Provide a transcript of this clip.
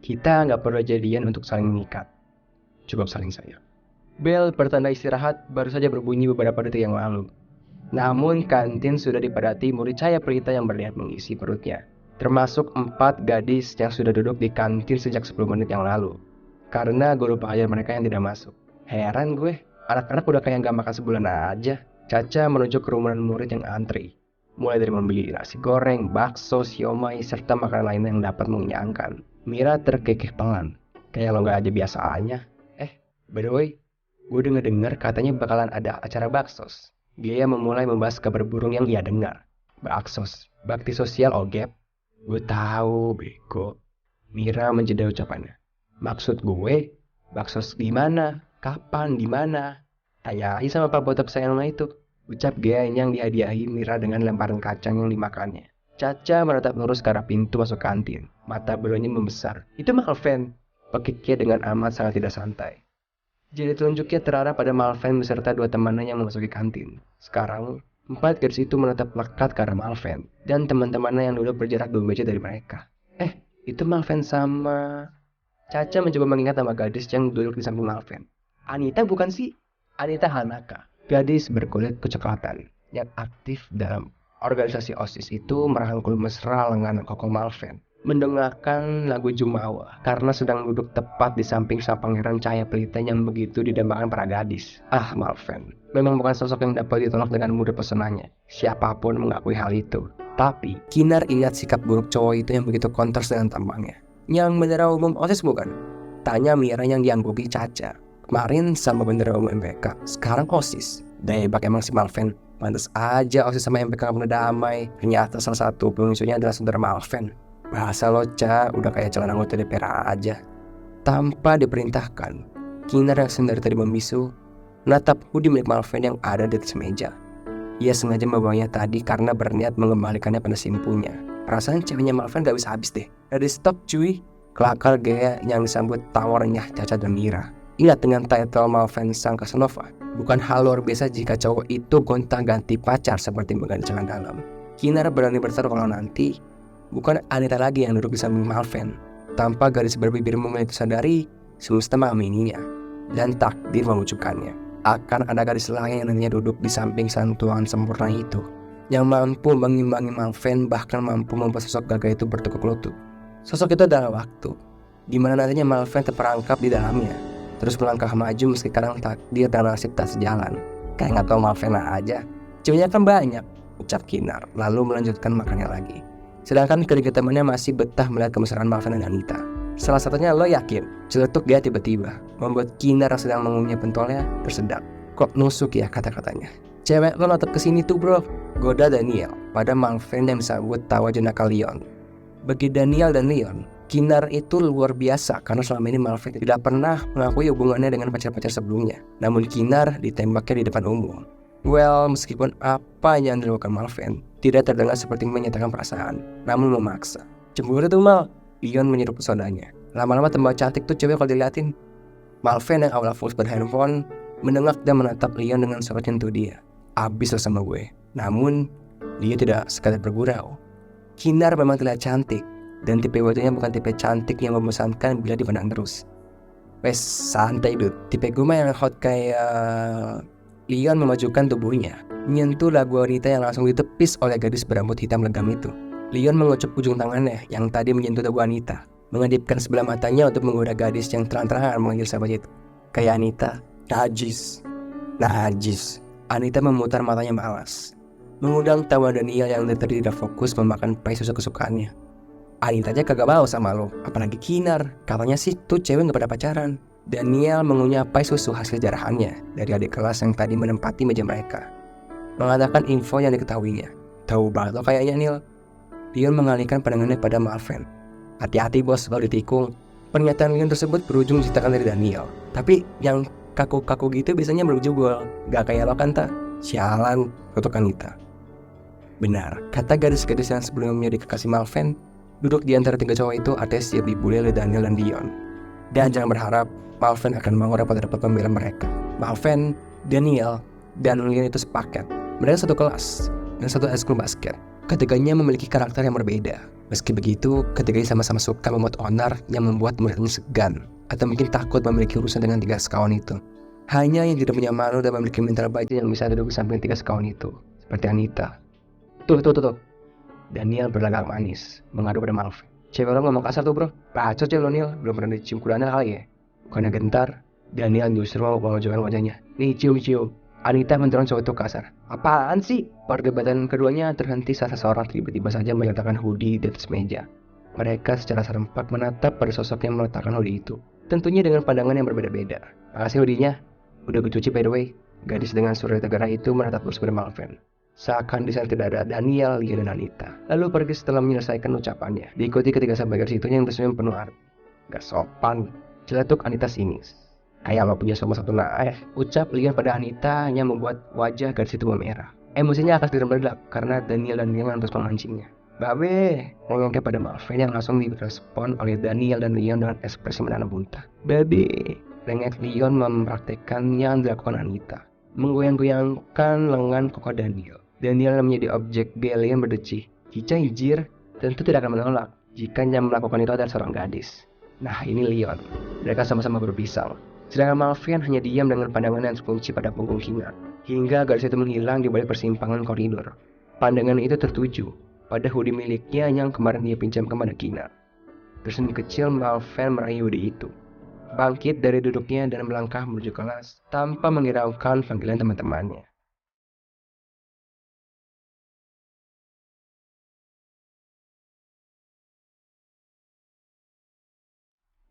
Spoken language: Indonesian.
Kita nggak perlu jadian untuk saling mengikat. Cukup saling sayang. Bel pertanda istirahat baru saja berbunyi beberapa detik yang lalu. Namun kantin sudah dipadati murid cahaya pelita yang berniat mengisi perutnya. Termasuk 4 gadis yang sudah duduk di kantin sejak 10 menit yang lalu. Karena guru pengajar mereka yang tidak masuk. Heran gue, anak-anak udah kayak gak makan sebulan aja. Caca menunjuk kerumunan murid yang antri. Mulai dari membeli nasi goreng, bakso, siomay, serta makanan lainnya yang dapat mengenyangkan. Mira terkekeh pelan. Kayak lo gak aja biasaannya. By the way, gue denger katanya bakalan ada acara baksos. Dia memulai membahas kabar burung yang ia dengar. Baksos, bakti sosial OGEP. Gue tahu, bego. Mira menjeda ucapannya. Maksud gue, baksos di mana? Kapan? Di mana? Tanyain sama Pak Botak sayang itu. Ucap Gea yang dihadiahi Mira dengan lemparan kacang yang dimakannya. Caca menatap lurus ke arah pintu masuk kantin. Mata beliaunya membesar. Itu Malven. Pekiknya dengan amat sangat tidak santai. Jari telunjuknya terarah pada Malven beserta 2 temannya yang memasuki kantin. Sekarang, 4 gadis itu menatap lekat ke arah Malven dan teman-temannya yang duduk berjarak 2 meja dari mereka. Itu Malven sama... Caca mencoba mengingat nama gadis yang duduk di samping Malven. Anita bukan sih? Anita Hanaka, gadis berkulit kecoklatan yang aktif dalam organisasi OSIS itu merangkul mesra lengan Koko Malven. Mendengarkan lagu Jumawa karena sedang duduk tepat di samping sang pangeran cahaya pelita yang begitu didambakan para gadis. Malven memang bukan sosok yang dapat ditolak dengan mudah pesonanya. Siapapun mengakui hal itu. Tapi Kinar ingat sikap buruk cowok itu yang begitu kontras dengan tampangnya. Yang bendera umum OSIS bukan? Tanya Mira yang dianggupi Caca. Kemarin sama bendera umum MPK, sekarang OSIS. Debak emang si Malven. Pantas aja OSIS sama MPK gak pernah damai. Ternyata salah satu pengisunya adalah saudara Malven. Bahasa lo, Ca, udah kayak calon anggota DPR aja. Tanpa diperintahkan, Kinar yang sendiri tadi membisu, menatap hoodie milik Malven yang ada di atas meja. Ia sengaja membawanya tadi karena berniat mengembalikannya pada simpunya. Perasaan ceweknya Malven gak bisa habis deh. Dari stok cuy. Kelakar Gea yang disambut tawarnya Caca dan Mira. Ingat dengan title Malven sang Casanova. Bukan hal luar biasa jika cowok itu gonta-ganti pacar seperti mengganti celana dalam. Kinar berani bertaruh kalau nanti bukan Anita lagi yang duduk di samping Malven. Tanpa gadis berbibir mungil itu sadari, semesta mengamininya dan takdir membujukannya. Akan ada gadis lain yang nantinya duduk di samping santuan sempurna itu, yang mampu mengimbangi Malven, bahkan mampu membuat sosok gagah itu bertekuk lutut. Sosok itu adalah waktu, di mana nantinya Malven terperangkap di dalamnya, terus melangkah maju meski kadang takdir dan nasib tak sejalan. Kayak gak tau Malven aja. Ceweknya kan banyak, ucap Kinar, lalu melanjutkan makannya lagi. Sedangkan ketiga temannya masih betah melihat kemesraan Malven dan Anita. Salah satunya lo yakin, celetuk dia tiba-tiba, membuat Kinar yang sedang mengunyah pentolnya tersedak. Kok nusuk ya kata-katanya. Cewek lo notep kesini tuh bro, goda Daniel pada Malven yang disambut tawa jenaka Leon. Bagi Daniel dan Leon, Kinar itu luar biasa karena selama ini Malven tidak pernah mengakui hubungannya dengan pacar-pacar sebelumnya. Namun Kinar ditembaknya di depan umum. Well, meskipun apa yang dilakukan Malven tidak terdengar seperti menyatakan perasaan, namun memaksa. Cemburu tuh Mal, Leon menyeru pesonanya. Lama-lama tembak cantik tuh cewek kalau diliatin. Malven yang awalnya fokus pada handphone mendengar dan menatap Leon dengan sorot nyentuh dia. Abis lo sama gue. Namun dia tidak sekadar bergurau. Kinar memang terlihat cantik, dan tipe wajahnya bukan tipe cantik yang membosankan bila dipandang terus. Wes santai dude, tipe gue mah yang hot kayak... Leon memajukan tubuhnya, menyentuh lagu wanita yang langsung ditepis oleh gadis berambut hitam legam itu. Leon mengucup ujung tangannya yang tadi menyentuh tubuh Anita, mengedipkan sebelah matanya untuk menggoda gadis yang terang-terangan memanggil sahabat itu. Kayak Anita, najis. Anita memutar matanya malas, mengundang tawa Daniel yang tadi tidak fokus memakan pai susu kesukaannya. Anita aja kagak mau sama lo, apalagi Kinar. Katanya sih tuh cewek gak pada pacaran. Daniel mengunyah pai susu hasil jarahannya dari adik kelas yang tadi menempati meja mereka, mengatakan info yang diketahuinya. Tahu banget lo kayaknya Neil. Leon mengalihkan pandangannya pada Malven. Hati-hati bos kalau ditikung. Pernyataan Leon tersebut berujung citakan dari Daniel. Tapi yang kaku-kaku gitu biasanya berjubel. Gak kayak lo kan tak? Sialan, kutuk Anita. Benar, kata gadis-gadis yang sebelumnya dikasih Malven, duduk di antara 3 cowok itu artinya siap dibully oleh Daniel dan Leon. Dan jangan berharap Malven akan mau dapat pembela mereka. Malven, Daniel, dan Leon itu sepaket. Mereka satu kelas dan satu eskul basket. Ketiganya memiliki karakter yang berbeda. Meski begitu, ketika sama-sama suka membuat onar yang membuat muridnya segan atau mungkin takut memiliki urusan dengan tiga sekawan itu. Hanya yang tidak punya malu dan memiliki mental baik yang bisa duduk di samping tiga sekawan itu, seperti Anita. Tuh. Daniel berlagak manis, mengadu pada Malvin. Cewek lo ngomong kasar tuh bro, bacot ya lo Neil, belum pernah dicium kudanya kali ya. Karena gentar, Daniel justru mau menunjukkan wajahnya. Nih cium. Anita mendorong cowok itu kasar. Apaan sih? Perdebatan keduanya terhenti saat seseorang tiba-tiba saja meletakkan hoodie di atas meja. Mereka secara serempak menatap pada sosok yang meletakkan hoodie itu. Tentunya dengan pandangan yang berbeda-beda. Makasih hoodie-nya. Udah gue cuci by the way. Gadis dengan surat tegara itu menatap terus pada Malvin. Seakan di sana tidak ada Daniel, Lia, dan Anita. Lalu pergi setelah menyelesaikan ucapannya. Diikuti ketiga sahabat gadis itu yang tersenyum penuh arti. Gak sopan. Celetuk Anita sinis. Kayak lo punya sama satu ucap Lian pada Anita yang membuat wajah gadis itu memerah. Emosinya akan segera meledak karena Daniel dan Lian terus memancingnya. Babe, ngomongnya pada Malvin yang langsung direspon oleh Daniel dan Leon dengan ekspresi menanam muntah. Babe, lengek Leon mempraktekkan yang dilakukan Anita. Menggoyang-goyangkan lengan kokoh Daniel. Daniel yang menjadi objek Leon berdecih. Cica hijir tentu tidak akan menolak jika yang melakukan itu adalah seorang gadis. Nah ini Leon. Mereka sama-sama berpisah. Sedangkan Malvin hanya diam dengan pandangan yang terkunci pada punggung Kina. Hingga gadis itu menghilang di balik persimpangan koridor. Pandangan itu tertuju pada hoodie miliknya yang kemarin dia pinjam kepada Kina. Tersenyum kecil Malvin meraih hoodie itu. Bangkit dari duduknya dan melangkah menuju kelas tanpa menghiraukan panggilan teman-temannya.